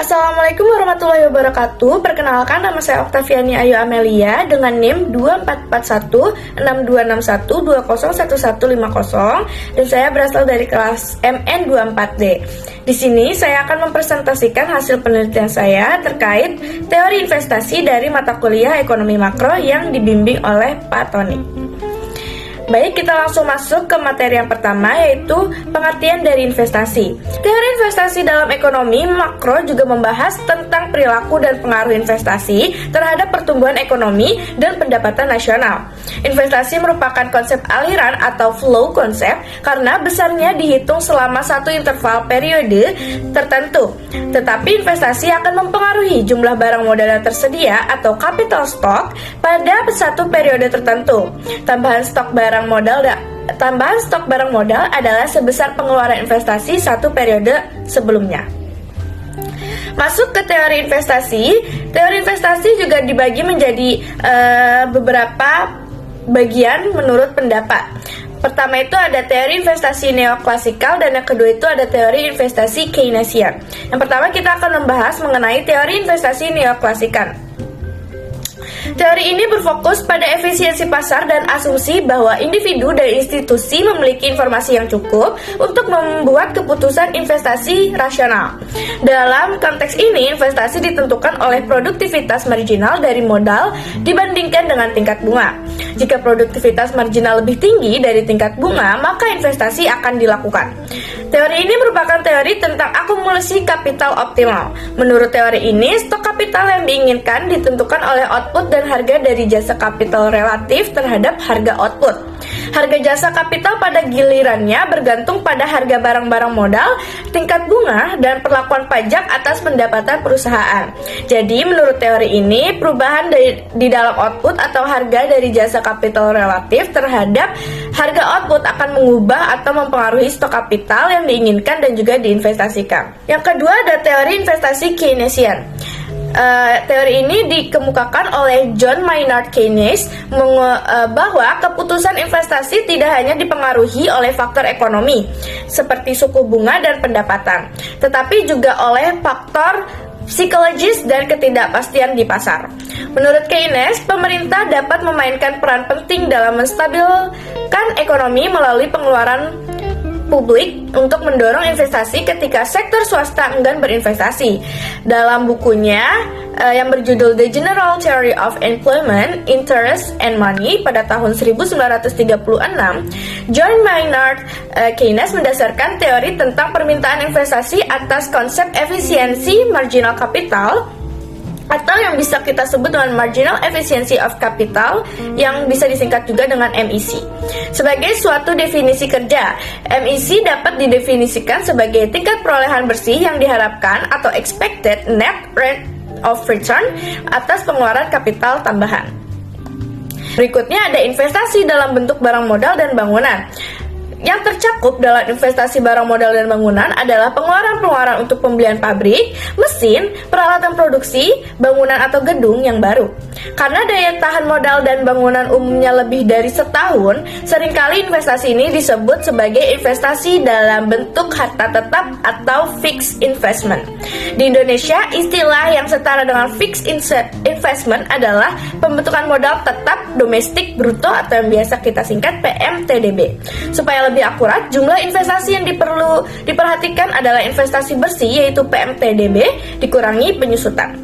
Assalamualaikum warahmatullahi wabarakatuh. Perkenalkan, nama saya Oktaviani Ayu Amelia dengan NIM 244162011150 dan saya berasal dari kelas MN24D. Di sini saya akan mempresentasikan hasil penelitian saya terkait teori investasi dari mata kuliah Ekonomi Makro yang dibimbing oleh Pak Tony. Baik, kita langsung masuk ke materi yang pertama, yaitu pengertian dari investasi. Teori investasi dalam ekonomi makro juga membahas tentang perilaku dan pengaruh investasi terhadap pertumbuhan ekonomi dan pendapatan nasional. Investasi merupakan konsep aliran atau flow konsep karena besarnya dihitung selama satu interval periode tertentu. Tetapi investasi akan mempengaruhi jumlah barang modal yang tersedia atau capital stock pada satu periode tertentu. Tambahan stok barang modal adalah sebesar pengeluaran investasi satu periode sebelumnya. Masuk ke teori investasi. Teori investasi juga dibagi menjadi beberapa bagian menurut pendapat. Pertama itu ada teori investasi neoklasikal dan yang kedua itu ada teori investasi Keynesian. Yang pertama kita akan membahas mengenai teori investasi neoklasikal. Teori ini berfokus pada efisiensi pasar dan asumsi bahwa individu dan institusi memiliki informasi yang cukup untuk membuat keputusan investasi rasional. Dalam konteks ini, investasi ditentukan oleh produktivitas marginal dari modal dibandingkan dengan tingkat bunga. Jika produktivitas marginal lebih tinggi dari tingkat bunga, maka investasi akan dilakukan. Teori ini merupakan teori tentang akumulasi kapital optimal. Menurut teori ini, stok kapital yang diinginkan ditentukan oleh output dan harga dari jasa kapital relatif terhadap harga output. Harga jasa kapital pada gilirannya bergantung pada harga barang-barang modal, tingkat bunga, dan perlakuan pajak atas pendapatan perusahaan. Jadi, menurut teori ini, perubahan di dalam output atau harga dari jasa kapital relatif terhadap harga output akan mengubah atau mempengaruhi stok kapital yang diinginkan dan juga diinvestasikan. Yang kedua ada teori investasi Keynesian. Teori ini dikemukakan oleh John Maynard Keynes bahwa keputusan investasi tidak hanya dipengaruhi oleh faktor ekonomi seperti suku bunga dan pendapatan, tetapi juga oleh faktor psikologis dan ketidakpastian di pasar. Menurut Keynes, pemerintah dapat memainkan peran penting dalam menstabilkan ekonomi melalui pengeluaran publik untuk mendorong investasi ketika sektor swasta enggan berinvestasi. Dalam bukunya yang berjudul The General Theory of Employment, Interest and Money pada tahun 1936, John Maynard Keynes mendasarkan teori tentang permintaan investasi atas konsep efisiensi marginal capital atau yang bisa kita sebut dengan Marginal Efficiency of Capital yang bisa disingkat juga dengan MEC. Sebagai suatu definisi kerja, MEC dapat didefinisikan sebagai tingkat perolehan bersih yang diharapkan atau expected net rate of return atas pengeluaran kapital tambahan. Berikutnya ada investasi dalam bentuk barang modal dan bangunan. Yang tercakup dalam investasi barang modal dan bangunan adalah pengeluaran-pengeluaran untuk pembelian pabrik, mesin, peralatan produksi, bangunan atau gedung yang baru. Karena daya tahan modal dan bangunan umumnya lebih dari setahun, seringkali investasi ini disebut sebagai investasi dalam bentuk harta tetap atau fixed investment. Di Indonesia, istilah yang setara dengan fixed investment adalah pembentukan modal tetap domestik bruto atau yang biasa kita singkat PMTDB. Supaya lebih akurat, jumlah investasi yang diperhatikan adalah investasi bersih yaitu PMTDB dikurangi penyusutan.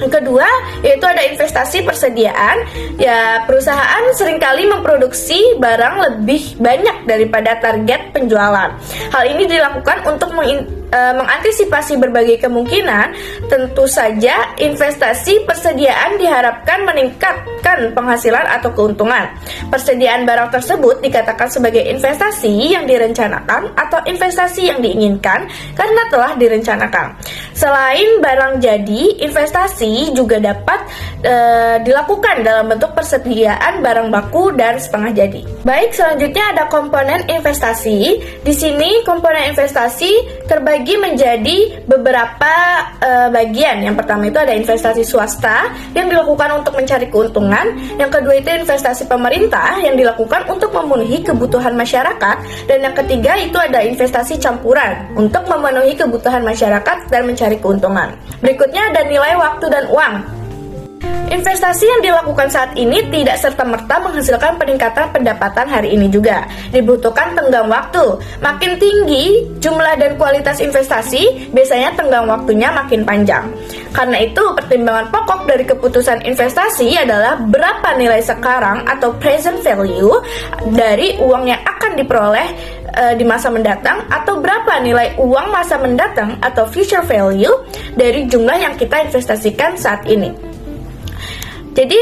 Yang kedua, yaitu ada investasi persediaan. Ya, perusahaan seringkali memproduksi barang lebih banyak daripada target penjualan. Hal ini dilakukan untuk mengantisipasi berbagai kemungkinan. Tentu saja, investasi persediaan diharapkan meningkatkan penghasilan atau keuntungan. Persediaan barang tersebut dikatakan sebagai investasi yang direncanakan atau investasi yang diinginkan karena telah direncanakan. Selain barang jadi, investasi juga dapat dilakukan dalam bentuk persediaan barang baku dan setengah jadi. Baik, selanjutnya ada komponen investasi. Di sini komponen investasi terbagi menjadi beberapa bagian. Yang pertama itu ada investasi swasta yang dilakukan untuk mencari keuntungan. Yang kedua itu investasi pemerintah yang dilakukan untuk memenuhi kebutuhan masyarakat. Dan yang ketiga itu ada investasi campuran untuk memenuhi kebutuhan masyarakat dan mencari mencari keuntungan. Berikutnya ada nilai waktu dan uang. Investasi yang dilakukan saat ini tidak serta-merta menghasilkan peningkatan pendapatan hari ini juga. Dibutuhkan tenggang waktu. Makin tinggi jumlah dan kualitas investasi, biasanya tenggang waktunya makin panjang. Karena itu, pertimbangan pokok dari keputusan investasi adalah berapa nilai sekarang atau present value dari uang yang akan diperoleh di masa mendatang, atau berapa nilai uang masa mendatang atau future value dari jumlah yang kita investasikan saat ini. Jadi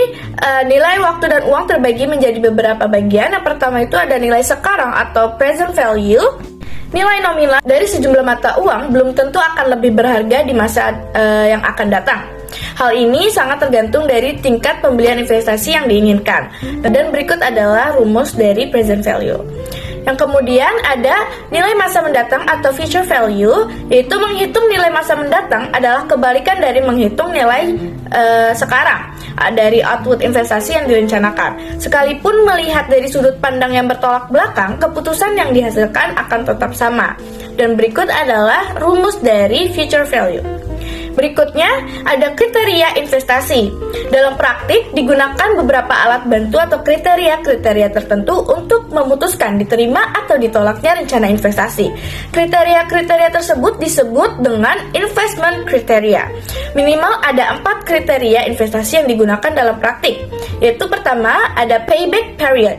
nilai waktu dan uang terbagi menjadi beberapa bagian. Yang pertama itu ada nilai sekarang atau present value. Nilai nominal dari sejumlah mata uang belum tentu akan lebih berharga di masa yang akan datang. Hal ini sangat tergantung dari tingkat pembelian investasi yang diinginkan. Dan berikut adalah rumus dari present value. Yang kemudian ada nilai masa mendatang atau future value, yaitu menghitung nilai masa mendatang adalah kebalikan dari menghitung nilai sekarang dari output investasi yang direncanakan. Sekalipun melihat dari sudut pandang yang bertolak belakang, keputusan yang dihasilkan akan tetap sama. Dan berikut adalah rumus dari future value. Berikutnya ada kriteria investasi. Dalam praktik digunakan beberapa alat bantu atau kriteria-kriteria tertentu untuk memutuskan diterima atau ditolaknya rencana investasi. Kriteria-kriteria tersebut disebut dengan investment criteria. Minimal ada 4 kriteria investasi yang digunakan dalam praktik. Yaitu pertama ada payback period.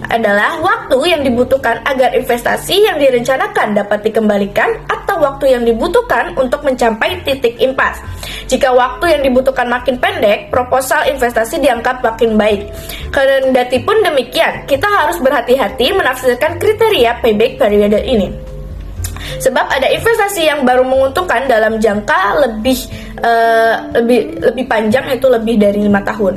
Adalah waktu yang dibutuhkan agar investasi yang direncanakan dapat dikembalikan atau waktu yang dibutuhkan untuk mencapai titik impas. Jika waktu yang dibutuhkan makin pendek, proposal investasi dianggap makin baik. Kendati pun demikian, kita harus berhati-hati menafsirkan kriteria payback period ini. Sebab ada investasi yang baru menguntungkan dalam jangka lebih panjang, yaitu lebih dari 5 tahun.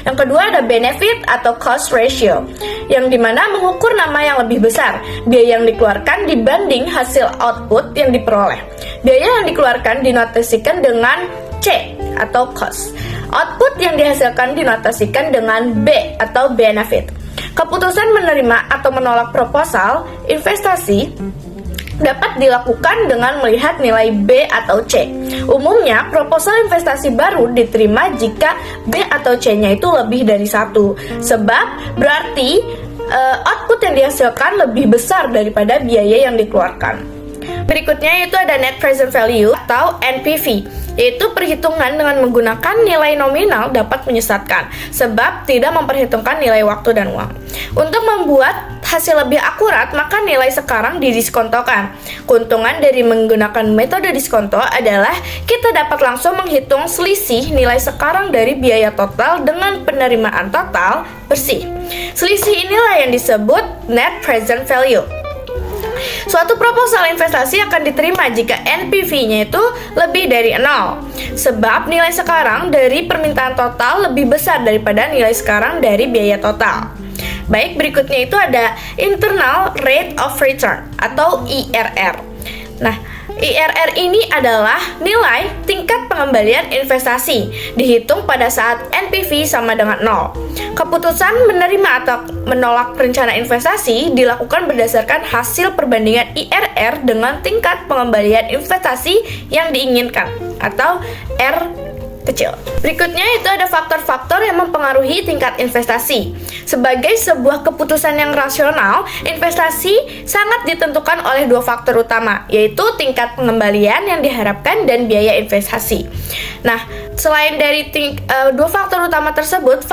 Yang kedua ada benefit atau cost ratio, yang dimana mengukur nama yang lebih besar, biaya yang dikeluarkan dibanding hasil output yang diperoleh. Biaya yang dikeluarkan dinotasikan dengan C atau cost. Output yang dihasilkan dinotasikan dengan B atau benefit. Keputusan menerima atau menolak proposal investasi dapat dilakukan dengan melihat nilai B atau C. Umumnya, proposal investasi baru diterima jika B atau C-nya itu lebih dari 1. Sebab berarti output yang dihasilkan lebih besar daripada biaya yang dikeluarkan. Berikutnya yaitu ada net present value atau NPV, yaitu perhitungan dengan menggunakan nilai nominal dapat menyesatkan sebab tidak memperhitungkan nilai waktu dan uang. Untuk membuat hasil lebih akurat, maka nilai sekarang didiskontokan. Keuntungan dari menggunakan metode diskonto adalah kita dapat langsung menghitung selisih nilai sekarang dari biaya total dengan penerimaan total bersih. Selisih inilah yang disebut net present value. Suatu proposal investasi akan diterima jika NPV-nya itu lebih dari 0, sebab nilai sekarang dari permintaan total lebih besar daripada nilai sekarang dari biaya total. Baik, berikutnya itu ada internal rate of return atau IRR. Nah, IRR ini adalah nilai tingkat pengembalian investasi dihitung pada saat NPV sama dengan 0. Keputusan menerima atau menolak rencana investasi dilakukan berdasarkan hasil perbandingan IRR dengan tingkat pengembalian investasi yang diinginkan atau R kecil. Berikutnya itu ada faktor-faktor yang mempengaruhi tingkat investasi. Sebagai sebuah keputusan yang rasional, investasi sangat ditentukan oleh 2 faktor utama, yaitu tingkat pengembalian yang diharapkan dan biaya investasi. Nah, selain dari 2 faktor utama tersebut,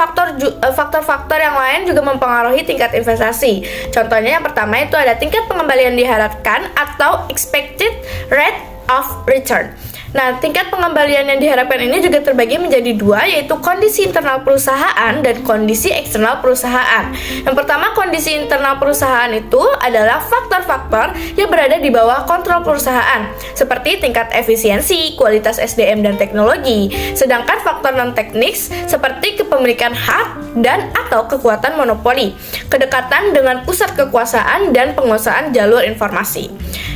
faktor-faktor yang lain juga mempengaruhi tingkat investasi. Contohnya yang pertama itu ada tingkat pengembalian diharapkan atau expected rate of return. Nah, tingkat pengembalian yang diharapkan ini juga terbagi menjadi 2, yaitu kondisi internal perusahaan dan kondisi eksternal perusahaan. Yang pertama, kondisi internal perusahaan itu adalah faktor-faktor yang berada di bawah kontrol perusahaan, seperti tingkat efisiensi, kualitas SDM dan teknologi. Sedangkan faktor non-teknis seperti kepemilikan hak dan atau kekuatan monopoli, kedekatan dengan pusat kekuasaan dan penguasaan jalur informasi.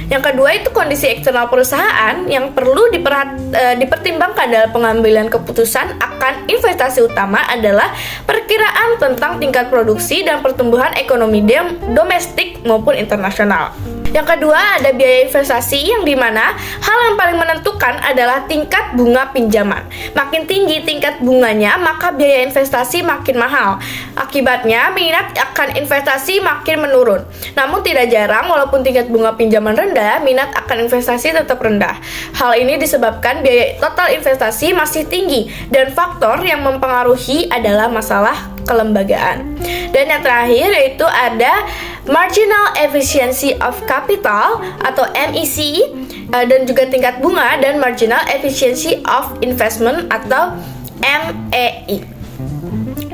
Yang kedua itu kondisi eksternal perusahaan yang perlu dipertimbangkan dalam pengambilan keputusan akan investasi utama adalah perkiraan tentang tingkat produksi dan pertumbuhan ekonomi domestik maupun internasional. Yang kedua ada biaya investasi, yang dimana hal yang paling menentukan adalah tingkat bunga pinjaman. Makin tinggi tingkat bunganya, maka biaya investasi makin mahal. Akibatnya minat akan investasi makin menurun. Namun tidak jarang walaupun tingkat bunga pinjaman rendah, minat akan investasi tetap rendah. Hal ini disebabkan biaya total investasi masih tinggi dan faktor yang mempengaruhi adalah masalah kelembagaan. Dan yang terakhir yaitu ada Marginal Efficiency of Capital atau MEC, dan juga tingkat bunga dan Marginal Efficiency of Investment atau MEI.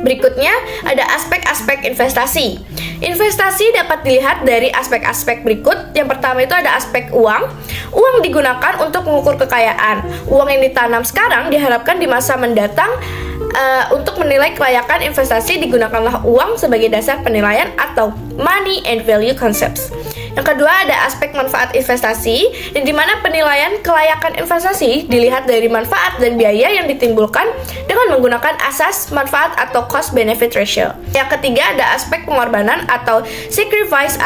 Berikutnya ada aspek-aspek investasi. Investasi dapat dilihat dari aspek-aspek berikut. Yang pertama itu ada aspek uang. Uang digunakan untuk mengukur kekayaan. Uang yang ditanam sekarang diharapkan di masa mendatang. Untuk menilai kelayakan investasi digunakanlah uang sebagai dasar penilaian atau money and value concepts. Yang kedua ada aspek manfaat investasi, di mana penilaian kelayakan investasi dilihat dari manfaat dan biaya yang ditimbulkan dengan menggunakan asas manfaat atau cost benefit ratio. Yang ketiga ada aspek pengorbanan atau sacrifice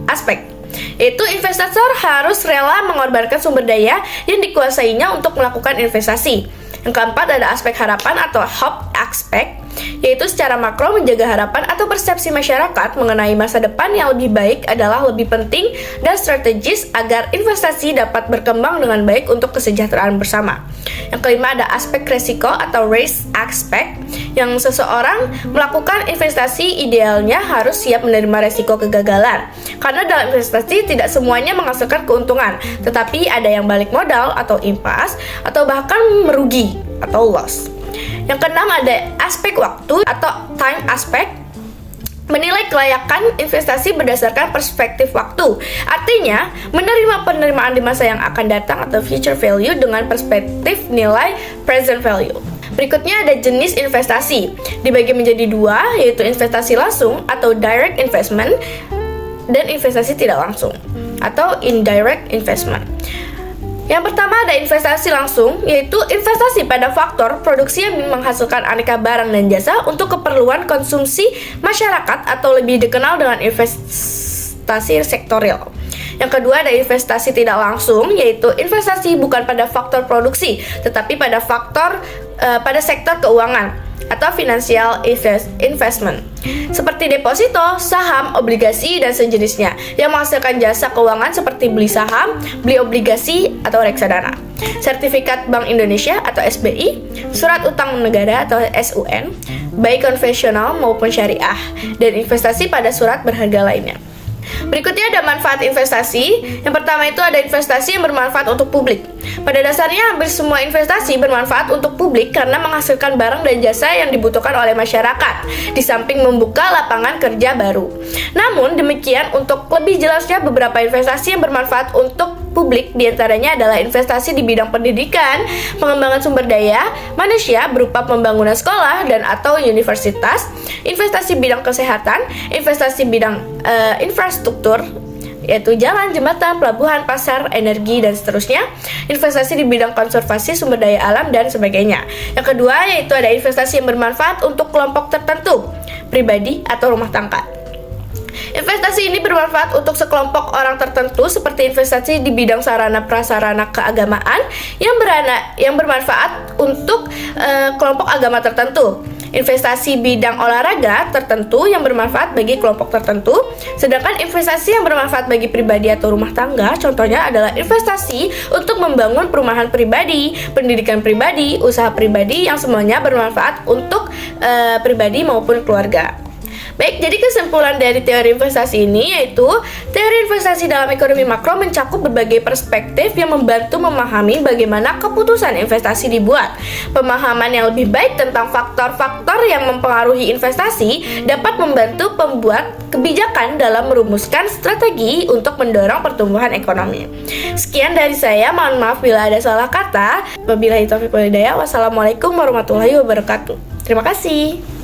aspect, yaitu investor harus rela mengorbankan sumber daya yang dikuasainya untuk melakukan investasi. Yang keempat ada aspek harapan atau hope aspect, yaitu secara makro menjaga harapan atau persepsi masyarakat mengenai masa depan yang lebih baik adalah lebih penting dan strategis agar investasi dapat berkembang dengan baik untuk kesejahteraan bersama. Yang kelima ada aspek resiko atau risk aspect, yang seseorang melakukan investasi idealnya harus siap menerima resiko kegagalan. Karena dalam investasi tidak semuanya menghasilkan keuntungan, tetapi ada yang balik modal atau impas atau bahkan merugi atau loss. Yang keenam ada aspek waktu atau time aspect, menilai kelayakan investasi berdasarkan perspektif waktu. Artinya, menerima penerimaan di masa yang akan datang atau future value dengan perspektif nilai present value. Berikutnya ada jenis investasi. Dibagi menjadi dua, yaitu investasi langsung atau direct investment dan investasi tidak langsung atau indirect investment. Yang pertama ada investasi langsung, yaitu investasi pada faktor produksi yang menghasilkan aneka barang dan jasa untuk keperluan konsumsi masyarakat atau lebih dikenal dengan investasi sektorial. Yang kedua ada investasi tidak langsung, yaitu investasi bukan pada faktor produksi, tetapi pada pada sektor keuangan atau financial investment, seperti deposito, saham, obligasi, dan sejenisnya yang menghasilkan jasa keuangan seperti beli saham, beli obligasi, atau reksadana, sertifikat Bank Indonesia atau SBI, surat utang negara atau SUN, baik konvensional maupun syariah, dan investasi pada surat berharga lainnya. Berikutnya ada manfaat investasi. Yang pertama itu ada investasi yang bermanfaat untuk publik. Pada dasarnya hampir semua investasi bermanfaat untuk publik karena menghasilkan barang dan jasa yang dibutuhkan oleh masyarakat, di samping membuka lapangan kerja baru. Namun demikian, untuk lebih jelasnya beberapa investasi yang bermanfaat untuk publik diantaranya adalah investasi di bidang pendidikan, pengembangan sumber daya manusia berupa pembangunan sekolah dan atau universitas, investasi bidang kesehatan, investasi bidang infrastruktur, yaitu jalan, jembatan, pelabuhan, pasar, energi, dan seterusnya, investasi di bidang konservasi sumber daya alam, dan sebagainya. Yang kedua yaitu ada investasi yang bermanfaat untuk kelompok tertentu, pribadi atau rumah tangga. Investasi ini bermanfaat untuk sekelompok orang tertentu, seperti investasi di bidang sarana prasarana keagamaan yang bermanfaat untuk kelompok agama tertentu. Investasi bidang olahraga tertentu yang bermanfaat bagi kelompok tertentu. Sedangkan investasi yang bermanfaat bagi pribadi atau rumah tangga, contohnya adalah investasi untuk membangun perumahan pribadi, pendidikan pribadi, usaha pribadi yang semuanya bermanfaat untuk pribadi maupun keluarga. Baik, jadi kesimpulan dari teori investasi ini yaitu teori investasi dalam ekonomi makro mencakup berbagai perspektif yang membantu memahami bagaimana keputusan investasi dibuat. Pemahaman yang lebih baik tentang faktor-faktor yang mempengaruhi investasi dapat membantu pembuat kebijakan dalam merumuskan strategi untuk mendorong pertumbuhan ekonomi. Sekian dari saya, mohon maaf bila ada salah kata. Wabillahi taufiq wal hidayah. Wassalamualaikum warahmatullahi wabarakatuh. Terima kasih.